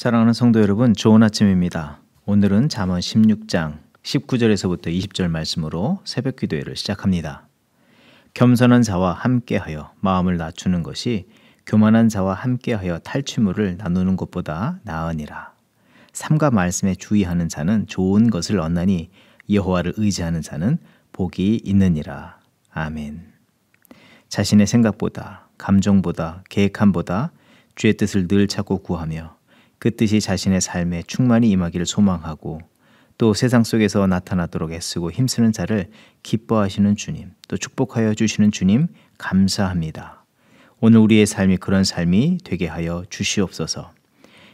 사랑하는 성도 여러분, 좋은 아침입니다. 오늘은 잠언 16장 19절에서부터 20절 말씀으로 새벽 기도회를 시작합니다. 겸손한 자와 함께하여 마음을 낮추는 것이 교만한 자와 함께하여 탈취물을 나누는 것보다 나으니라. 삼가 말씀에 주의하는 자는 좋은 것을 얻나니 여호와를 의지하는 자는 복이 있느니라. 아멘. 자신의 생각보다, 감정보다, 계획함보다 주의 뜻을 늘 찾고 구하며 그 뜻이 자신의 삶에 충만히 임하기를 소망하고 또 세상 속에서 나타나도록 애쓰고 힘쓰는 자를 기뻐하시는 주님, 또 축복하여 주시는 주님 감사합니다. 오늘 우리의 삶이 그런 삶이 되게 하여 주시옵소서.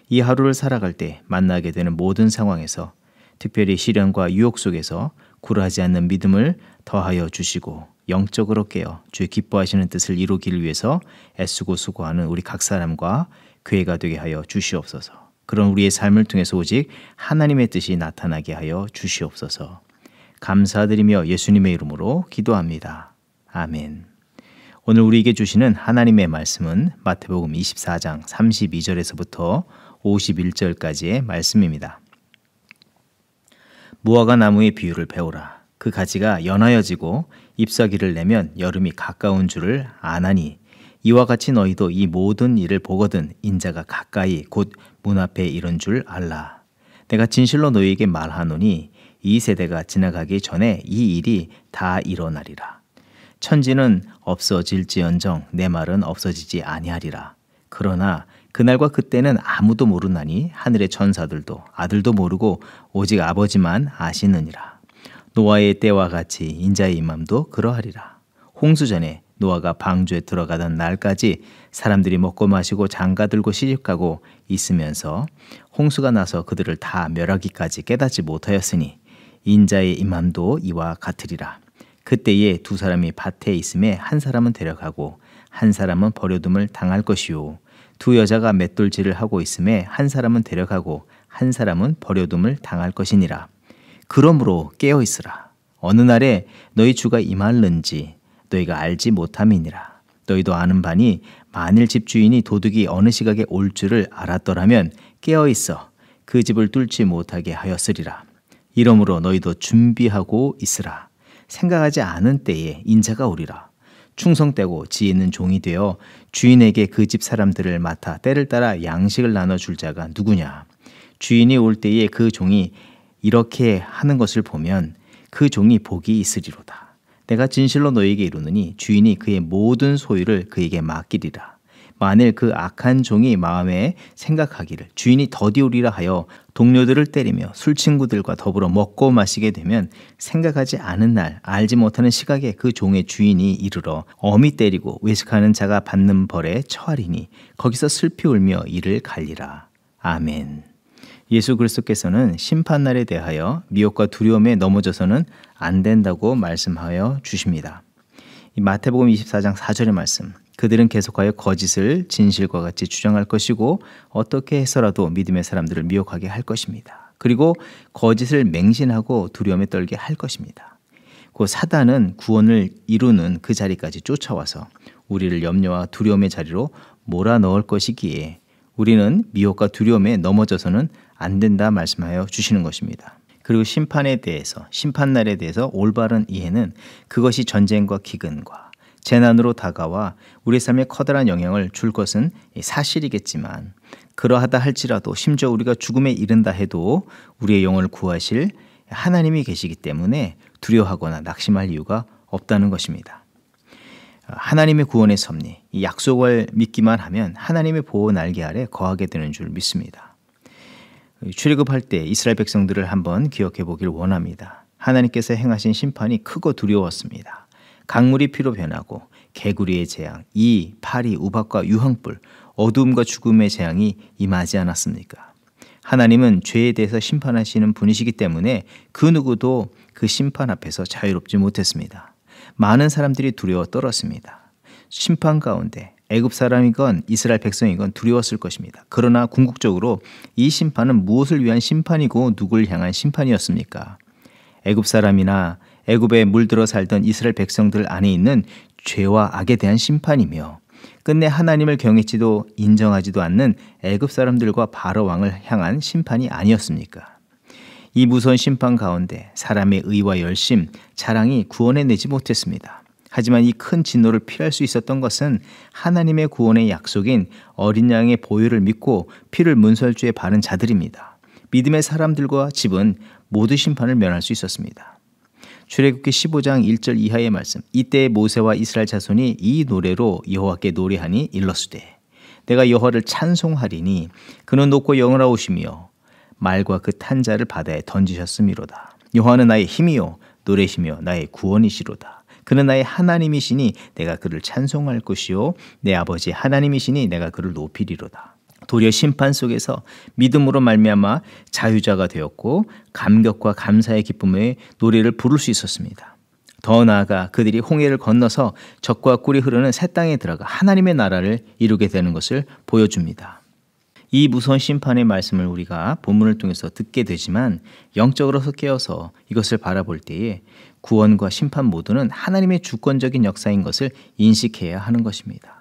이 하루를 살아갈 때 만나게 되는 모든 상황에서 특별히 시련과 유혹 속에서 굴하지 않는 믿음을 더하여 주시고 영적으로 깨어 주의 기뻐하시는 뜻을 이루기를 위해서 애쓰고 수고하는 우리 각 사람과 교회가 되게 하여 주시옵소서. 그런 우리의 삶을 통해서 오직 하나님의 뜻이 나타나게 하여 주시옵소서. 감사드리며 예수님의 이름으로 기도합니다. 아멘. 오늘 우리에게 주시는 하나님의 말씀은 마태복음 24장 32절에서부터 51절까지의 말씀입니다. 무화과 나무의 비유를 배우라. 그 가지가 연하여지고 잎사귀를 내면 여름이 가까운 줄을 아나니 이와 같이 너희도 이 모든 일을 보거든 인자가 가까이 곧 문 앞에 이른 줄 알라. 내가 진실로 너희에게 말하노니 이 세대가 지나가기 전에 이 일이 다 일어나리라. 천지는 없어질지언정 내 말은 없어지지 아니하리라. 그러나 그날과 그때는 아무도 모르나니 하늘의 천사들도 아들도 모르고 오직 아버지만 아시느니라. 노아의 때와 같이 인자의 임함도 그러하리라. 홍수전에 노아가 방주에 들어가던 날까지 사람들이 먹고 마시고 장가들고 시집가고 있으면서 홍수가 나서 그들을 다 멸하기까지 깨닫지 못하였으니 인자의 임함도 이와 같으리라. 그때에 두 사람이 밭에 있음에 한 사람은 데려가고 한 사람은 버려둠을 당할 것이요 두 여자가 맷돌질을 하고 있음에 한 사람은 데려가고 한 사람은 버려둠을 당할 것이니라. 그러므로 깨어 있으라. 어느 날에 너희 주가 임할는지 너희가 알지 못함이니라. 너희도 아는 바니 만일 집주인이 도둑이 어느 시각에 올 줄을 알았더라면 깨어 있어 그 집을 뚫지 못하게 하였으리라. 이러므로 너희도 준비하고 있으라. 생각하지 않은 때에 인자가 오리라. 충성되고 지혜 있는 종이 되어 주인에게 그 집 사람들을 맡아 때를 따라 양식을 나눠줄 자가 누구냐. 주인이 올 때에 그 종이 이렇게 하는 것을 보면 그 종이 복이 있으리로다. 내가 진실로 너희에게 이르노니 주인이 그의 모든 소유를 그에게 맡기리라. 만일 그 악한 종이 마음에 생각하기를 주인이 더디오리라 하여 동료들을 때리며 술친구들과 더불어 먹고 마시게 되면 생각하지 않은 날 알지 못하는 시각에 그 종의 주인이 이르러 엄히 때리고 외식하는 자가 받는 벌에 처하리니 거기서 슬피 울며 이를 갈리라. 아멘. 예수 그리스도께서는 심판날에 대하여 미혹과 두려움에 넘어져서는 안 된다고 말씀하여 주십니다. 이 마태복음 24장 4절의 말씀, 그들은 계속하여 거짓을 진실과 같이 주장할 것이고 어떻게 해서라도 믿음의 사람들을 미혹하게 할 것입니다. 그리고 거짓을 맹신하고 두려움에 떨게 할 것입니다. 그 사단은 구원을 이루는 그 자리까지 쫓아와서 우리를 염려와 두려움의 자리로 몰아넣을 것이기에 우리는 미혹과 두려움에 넘어져서는 안 된다 말씀하여 주시는 것입니다. 그리고 심판에 대해서, 심판날에 대해서 올바른 이해는 그것이 전쟁과 기근과 재난으로 다가와 우리 삶에 커다란 영향을 줄 것은 사실이겠지만 그러하다 할지라도 심지어 우리가 죽음에 이른다 해도 우리의 영혼을 구하실 하나님이 계시기 때문에 두려워하거나 낙심할 이유가 없다는 것입니다. 하나님의 구원의 섭리, 이 약속을 믿기만 하면 하나님의 보호 날개 아래 거하게 되는 줄 믿습니다. 출애굽할 때 이스라엘 백성들을 한번 기억해 보길 원합니다. 하나님께서 행하신 심판이 크고 두려웠습니다. 강물이 피로 변하고 개구리의 재앙, 이, 파리, 우박과 유황불, 어두움과 죽음의 재앙이 임하지 않았습니까? 하나님은 죄에 대해서 심판하시는 분이시기 때문에 그 누구도 그 심판 앞에서 자유롭지 못했습니다. 많은 사람들이 두려워 떨었습니다. 심판 가운데 애굽 사람이건 이스라엘 백성이건 두려웠을 것입니다. 그러나 궁극적으로 이 심판은 무엇을 위한 심판이고 누구를 향한 심판이었습니까? 애굽 사람이나 애굽에 물들어 살던 이스라엘 백성들 안에 있는 죄와 악에 대한 심판이며 끝내 하나님을 경외치도 인정하지도 않는 애굽 사람들과 바로 왕을 향한 심판이 아니었습니까? 이 무서운 심판 가운데 사람의 의와 열심, 자랑이 구원해내지 못했습니다. 하지만 이 큰 진노를 피할 수 있었던 것은 하나님의 구원의 약속인 어린 양의 보혈을 믿고 피를 문설주에 바른 자들입니다. 믿음의 사람들과 집은 모두 심판을 면할 수 있었습니다. 출애굽기 15장 1절 이하의 말씀. 이때 모세와 이스라엘 자손이 이 노래로 여호와께 노래하니 일러스되 내가 여호와를 찬송하리니 그는 높고 영원하오시며 말과 그 탄 자를 바다에 던지셨음이로다. 여호와는 나의 힘이요 노래시며 나의 구원이시로다. 그는 나의 하나님이시니 내가 그를 찬송할 것이요 내 아버지 하나님이시니 내가 그를 높이리로다. 도리어 심판 속에서 믿음으로 말미암아 자유자가 되었고 감격과 감사의 기쁨의 노래를 부를 수 있었습니다. 더 나아가 그들이 홍해를 건너서 젖과 꿀이 흐르는 새 땅에 들어가 하나님의 나라를 이루게 되는 것을 보여줍니다. 이 무서운 심판의 말씀을 우리가 본문을 통해서 듣게 되지만 영적으로 깨어서 이것을 바라볼 때에 구원과 심판 모두는 하나님의 주권적인 역사인 것을 인식해야 하는 것입니다.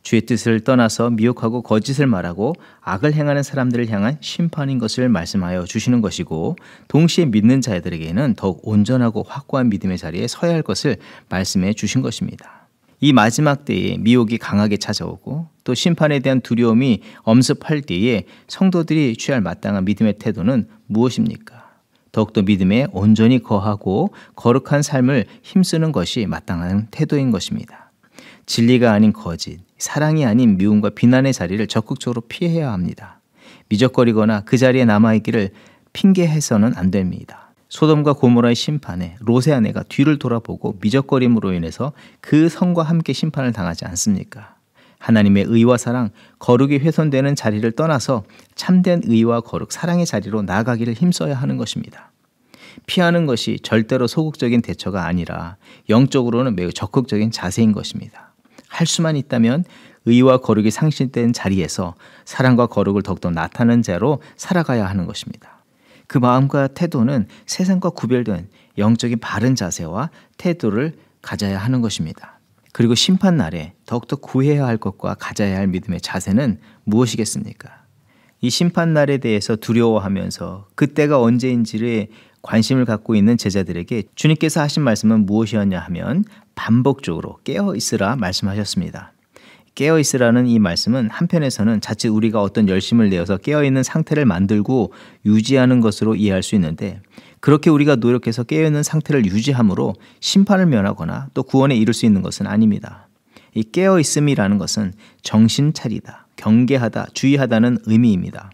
주의 뜻을 떠나서 미혹하고 거짓을 말하고 악을 행하는 사람들을 향한 심판인 것을 말씀하여 주시는 것이고 동시에 믿는 자들에게는 더욱 온전하고 확고한 믿음의 자리에 서야 할 것을 말씀해 주신 것입니다. 이 마지막 때에 미혹이 강하게 찾아오고 또 심판에 대한 두려움이 엄습할 때에 성도들이 취할 마땅한 믿음의 태도는 무엇입니까? 더욱더 믿음에 온전히 거하고 거룩한 삶을 힘쓰는 것이 마땅한 태도인 것입니다. 진리가 아닌 거짓, 사랑이 아닌 미움과 비난의 자리를 적극적으로 피해야 합니다. 미적거리거나 그 자리에 남아있기를 핑계해서는 안 됩니다. 소돔과 고모라의 심판에 롯의 아내가 뒤를 돌아보고 미적거림으로 인해서 그 성과 함께 심판을 당하지 않습니까? 하나님의 의와 사랑, 거룩이 훼손되는 자리를 떠나서 참된 의와 거룩, 사랑의 자리로 나아가기를 힘써야 하는 것입니다. 피하는 것이 절대로 소극적인 대처가 아니라 영적으로는 매우 적극적인 자세인 것입니다. 할 수만 있다면 의와 거룩이 상실된 자리에서 사랑과 거룩을 더욱더 나타내는 자로 살아가야 하는 것입니다. 그 마음과 태도는 세상과 구별된 영적인 바른 자세와 태도를 가져야 하는 것입니다. 그리고 심판 날에 더욱더 구해야 할 것과 가져야 할 믿음의 자세는 무엇이겠습니까? 이 심판 날에 대해서 두려워하면서 그때가 언제인지를 관심을 갖고 있는 제자들에게 주님께서 하신 말씀은 무엇이었냐 하면 반복적으로 깨어 있으라 말씀하셨습니다. 깨어 있으라는 이 말씀은 한편에서는 자칫 우리가 어떤 열심을 내어서 깨어 있는 상태를 만들고 유지하는 것으로 이해할 수 있는데 그렇게 우리가 노력해서 깨어 있는 상태를 유지함으로 심판을 면하거나 또 구원에 이를 수 있는 것은 아닙니다. 이 깨어 있음이라는 것은 정신 차리다, 경계하다, 주의하다는 의미입니다.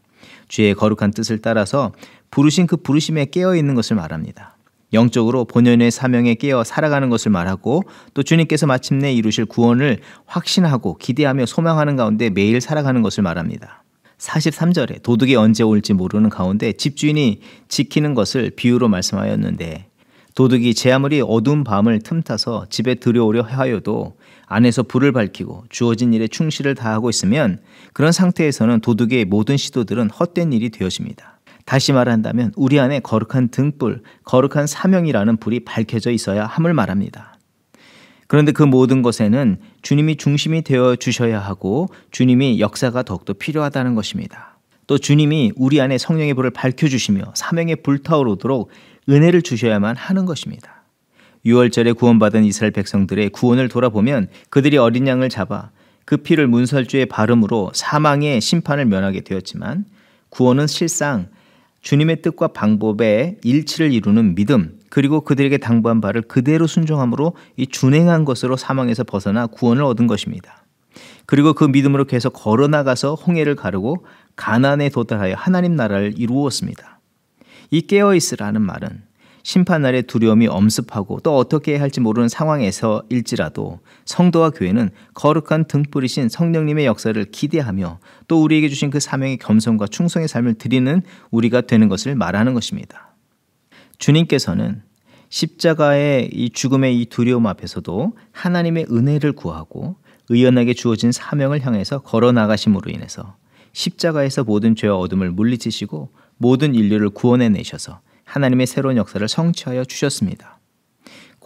주의 거룩한 뜻을 따라서 부르신 그 부르심에 깨어 있는 것을 말합니다. 영적으로 본연의 사명에 깨어 살아가는 것을 말하고 또 주님께서 마침내 이루실 구원을 확신하고 기대하며 소망하는 가운데 매일 살아가는 것을 말합니다. 43절에 도둑이 언제 올지 모르는 가운데 집주인이 지키는 것을 비유로 말씀하였는데 도둑이 제 아무리 어두운 밤을 틈타서 집에 들여오려 하여도 안에서 불을 밝히고 주어진 일에 충실을 다하고 있으면 그런 상태에서는 도둑의 모든 시도들은 헛된 일이 되어집니다. 다시 말한다면 우리 안에 거룩한 등불, 거룩한 사명이라는 불이 밝혀져 있어야 함을 말합니다. 그런데 그 모든 것에는 주님이 중심이 되어 주셔야 하고 주님이 역사가 더욱더 필요하다는 것입니다. 또 주님이 우리 안에 성령의 불을 밝혀주시며 사명에 불타오르도록 은혜를 주셔야만 하는 것입니다. 6월절에 구원받은 이스라엘 백성들의 구원을 돌아보면 그들이 어린 양을 잡아 그 피를 문설주에 바름으로 사망의 심판을 면하게 되었지만 구원은 실상 주님의 뜻과 방법의 일치를 이루는 믿음 그리고 그들에게 당부한 바를 그대로 순종함으로 이 준행한 것으로 사망에서 벗어나 구원을 얻은 것입니다. 그리고 그 믿음으로 계속 걸어나가서 홍해를 가르고 가나안에 도달하여 하나님 나라를 이루었습니다. 이 깨어있으라는 말은 심판날의 두려움이 엄습하고 또 어떻게 해야 할지 모르는 상황에서일지라도 성도와 교회는 거룩한 등불이신 성령님의 역사를 기대하며 또 우리에게 주신 그 사명의 겸손과 충성의 삶을 드리는 우리가 되는 것을 말하는 것입니다. 주님께서는 십자가의 이 죽음의 이 두려움 앞에서도 하나님의 은혜를 구하고 의연하게 주어진 사명을 향해서 걸어나가심으로 인해서 십자가에서 모든 죄와 어둠을 물리치시고 모든 인류를 구원해내셔서 하나님의 새로운 역사를 성취하여 주셨습니다.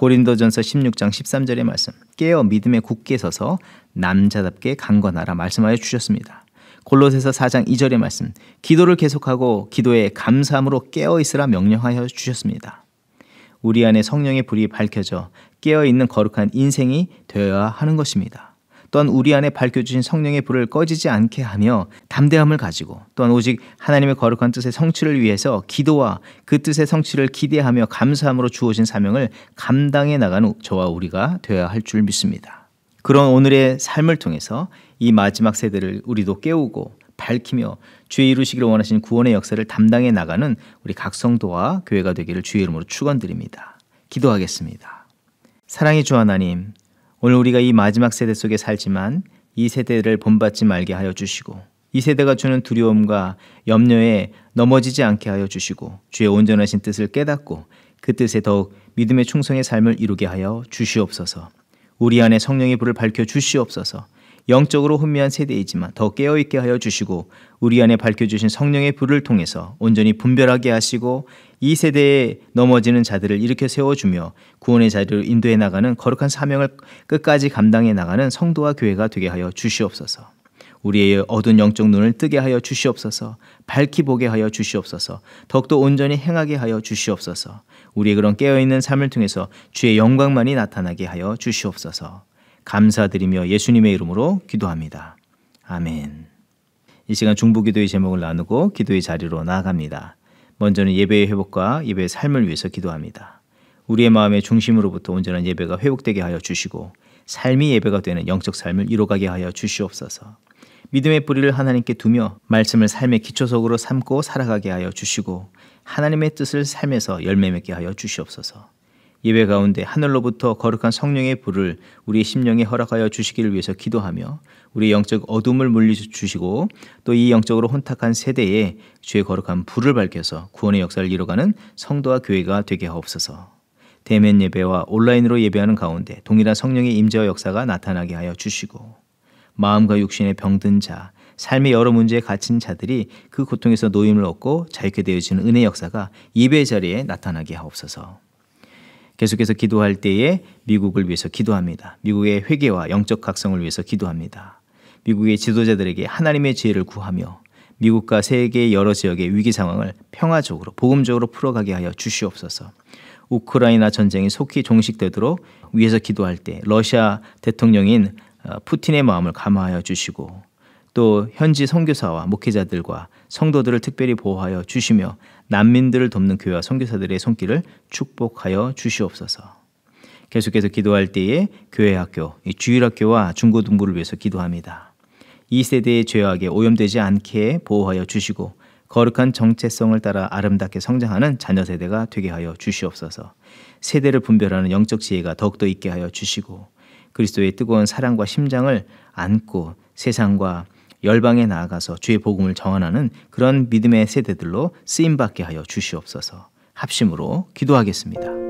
고린도전서 16장 13절의 말씀, 깨어 믿음에 굳게 서서 남자답게 강건하라 말씀하여 주셨습니다. 골로새서 4장 2절의 말씀, 기도를 계속하고 기도에 감사함으로 깨어 있으라 명령하여 주셨습니다. 우리 안에 성령의 불이 밝혀져 깨어있는 거룩한 인생이 되어야 하는 것입니다. 또한 우리 안에 밝혀주신 성령의 불을 꺼지지 않게 하며 담대함을 가지고, 또한 오직 하나님의 거룩한 뜻의 성취를 위해서 기도와 그 뜻의 성취를 기대하며 감사함으로 주어진 사명을 감당해 나가는 저와 우리가 되어야 할 줄 믿습니다. 그런 오늘의 삶을 통해서 이 마지막 세대를 우리도 깨우고 밝히며 주의 이루시기를 원하시는 구원의 역사를 담당해 나가는 우리 각 성도와 교회가 되기를 주의 이름으로 축원드립니다. 기도하겠습니다. 사랑의 주 하나님, 오늘 우리가 이 마지막 세대 속에 살지만 이 세대를 본받지 말게 하여 주시고, 이 세대가 주는 두려움과 염려에 넘어지지 않게 하여 주시고, 주의 온전하신 뜻을 깨닫고 그 뜻에 더욱 믿음의 충성의 삶을 이루게 하여 주시옵소서. 우리 안에 성령의 불을 밝혀 주시옵소서. 영적으로 혼미한 세대이지만 더 깨어있게 하여 주시고, 우리 안에 밝혀주신 성령의 불을 통해서 온전히 분별하게 하시고, 이 세대에 넘어지는 자들을 일으켜 세워주며 구원의 자리로 인도해 나가는 거룩한 사명을 끝까지 감당해 나가는 성도와 교회가 되게 하여 주시옵소서. 우리의 어두운 영적 눈을 뜨게 하여 주시옵소서. 밝히 보게 하여 주시옵소서. 더욱더 온전히 행하게 하여 주시옵소서. 우리의 그런 깨어있는 삶을 통해서 주의 영광만이 나타나게 하여 주시옵소서. 감사드리며 예수님의 이름으로 기도합니다. 아멘. 이 시간 중보기도의 제목을 나누고 기도의 자리로 나아갑니다. 먼저는 예배의 회복과 예배의 삶을 위해서 기도합니다. 우리의 마음의 중심으로부터 온전한 예배가 회복되게 하여 주시고, 삶이 예배가 되는 영적 삶을 이뤄가게 하여 주시옵소서. 믿음의 뿌리를 하나님께 두며 말씀을 삶의 기초석으로 삼고 살아가게 하여 주시고, 하나님의 뜻을 삶에서 열매 맺게 하여 주시옵소서. 예배 가운데 하늘로부터 거룩한 성령의 불을 우리의 심령에 허락하여 주시기를 위해서 기도하며, 우리의 영적 어둠을 물리주시고 또 이 영적으로 혼탁한 세대에 주의 거룩한 불을 밝혀서 구원의 역사를 이뤄가는 성도와 교회가 되게 하옵소서. 대면 예배와 온라인으로 예배하는 가운데 동일한 성령의 임재와 역사가 나타나게 하여 주시고, 마음과 육신의 병든 자, 삶의 여러 문제에 갇힌 자들이 그 고통에서 노임을 얻고 자유케 되어지는 은혜의 역사가 예배 자리에 나타나게 하옵소서. 계속해서 기도할 때에 미국을 위해서 기도합니다. 미국의 회개와 영적 각성을 위해서 기도합니다. 미국의 지도자들에게 하나님의 지혜를 구하며 미국과 세계의 여러 지역의 위기 상황을 평화적으로 복음적으로 풀어가게 하여 주시옵소서. 우크라이나 전쟁이 속히 종식되도록 위해서 기도할 때 러시아 대통령인 푸틴의 마음을 감화하여 주시고, 또 현지 선교사와 목회자들과 성도들을 특별히 보호하여 주시며 난민들을 돕는 교회와 선교사들의 손길을 축복하여 주시옵소서. 계속해서 기도할 때에 교회 학교, 주일학교와 중고등부를 위해서 기도합니다. 이 세대의 죄악에 오염되지 않게 보호하여 주시고, 거룩한 정체성을 따라 아름답게 성장하는 자녀 세대가 되게 하여 주시옵소서. 세대를 분별하는 영적 지혜가 더욱더 있게 하여 주시고, 그리스도의 뜨거운 사랑과 심장을 안고 세상과 열방에 나아가서 주의 복음을 전하는 그런 믿음의 세대들로 쓰임받게 하여 주시옵소서. 합심으로 기도하겠습니다.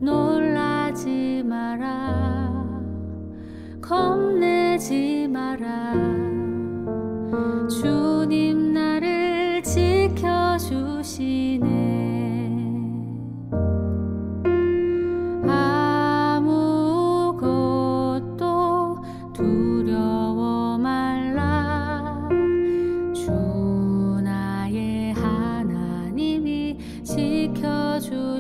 놀라지 마라, 겁내지 마라. 주님 나를 지켜주시네. 아무것도 두려워 말라. 주 나의 하나님이 지켜주시네.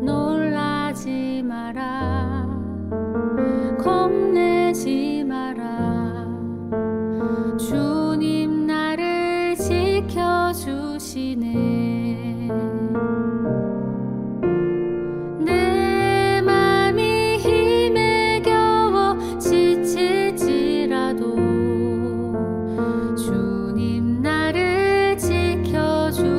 놀라지 마라, 겁내지 마라. 주님 나를 지켜주시네. 내 맘이 힘에 겨워 지칠지라도 주님 나를 지켜주시네.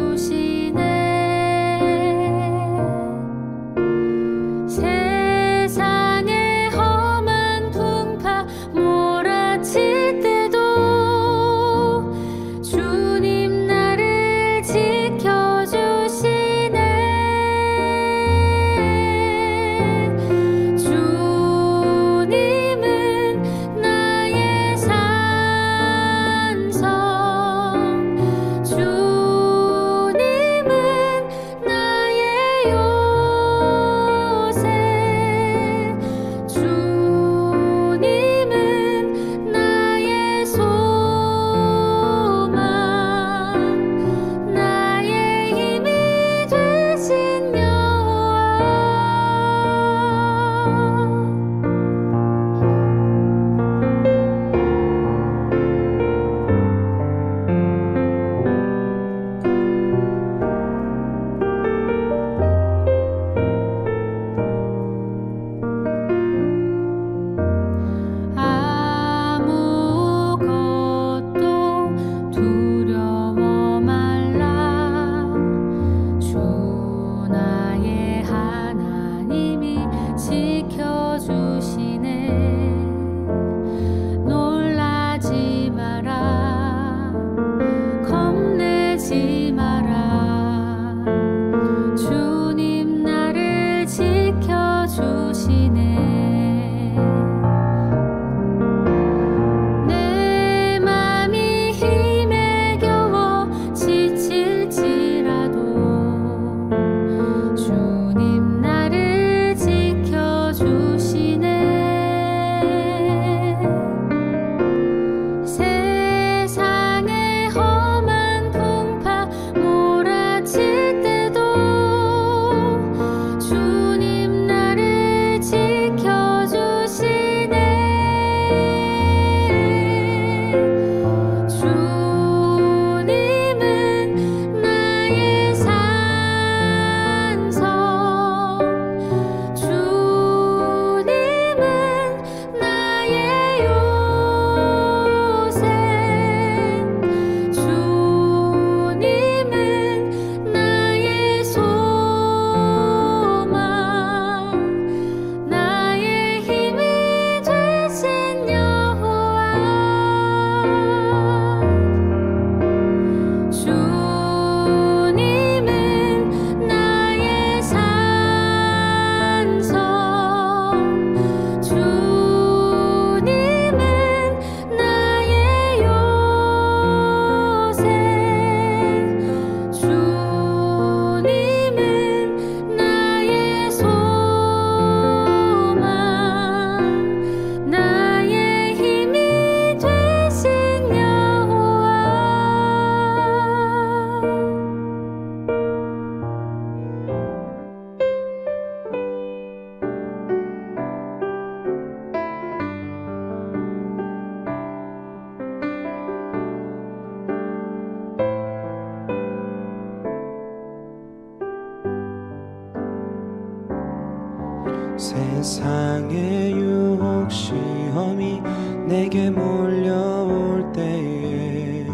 세상의 유혹 시험이 내게 몰려올 때에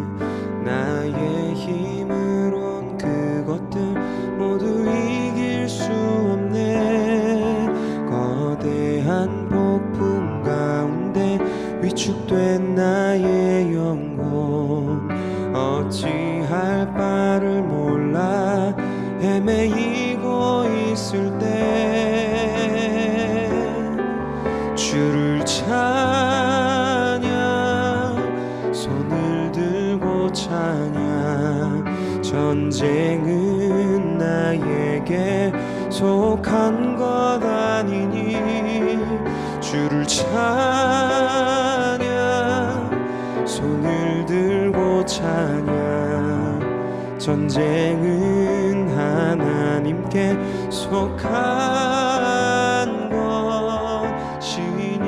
나의 힘으론 그것들 모두 이길 수 없네. 거대한 폭풍 가운데 위축된 나의 영혼 어찌할 바를 몰라 헤매이고 있을 때 주를 찬양 손을 들고 찬양 전쟁은 나에게 속한 것 아니니 주를 찬양 손을 들고 찬양 전쟁은 하나님께 속한 것이니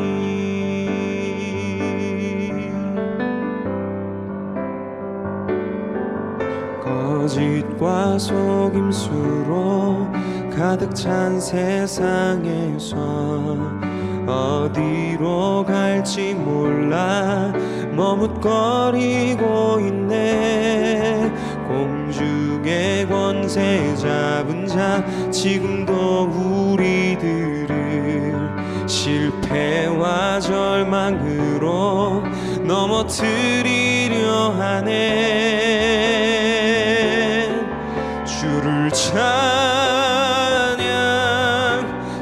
거짓과 속임수로 가득 찬 세상에서 어디로 갈지 몰라 머뭇거리고 있네. 공중의 권세 잡은 자 지금도 우리들을 실패와 절망으로 넘어뜨리려 하네. 주를 찬양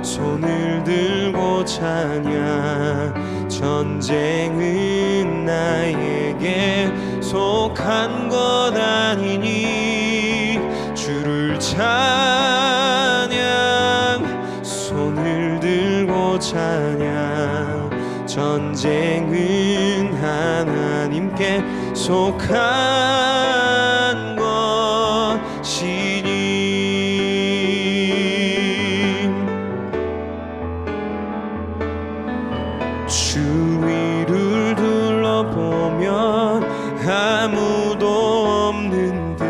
손을 들고 찬양 전쟁은 나에게 속한 것 아니니 주를 찬양 손을 들고 찬양 전쟁은 하나님께 속한 것이니 주위를 둘러보면 아무도 없는 듯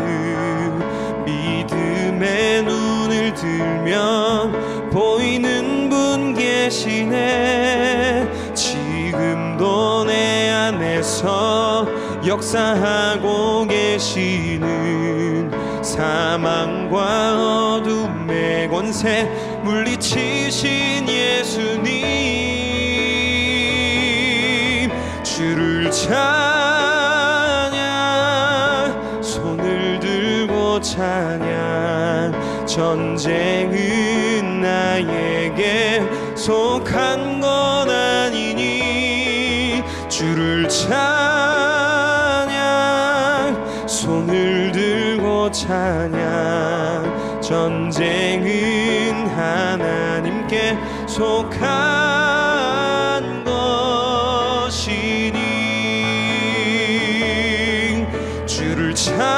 믿음의 눈을 들면 보이는 분 계시네. 지금도 내 안에서 역사하고 계시는 사망과 어둠의 권세 물리치신 예수님 주를 찬양 손을 들고 찬양 전쟁은 나에게 속한 것 아니니 주를 찬양 손을 들고 찬양 전쟁은 하나님께 속한 것이니 주를 찬양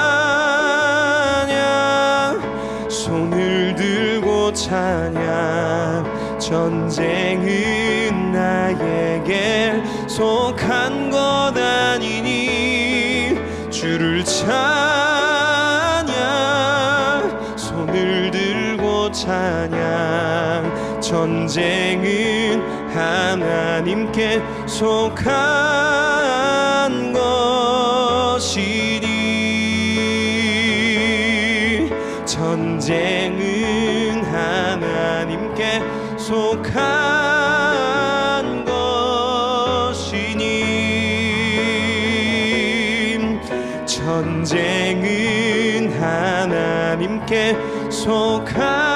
손을 들고 찬양 전쟁은 나에게 속한 것 아니니 주를 찬양 손을 들고 찬양 전쟁은 하나님께 속한 것이니 전쟁은 하나님께 속한 것이니 전쟁은 하나님께 속한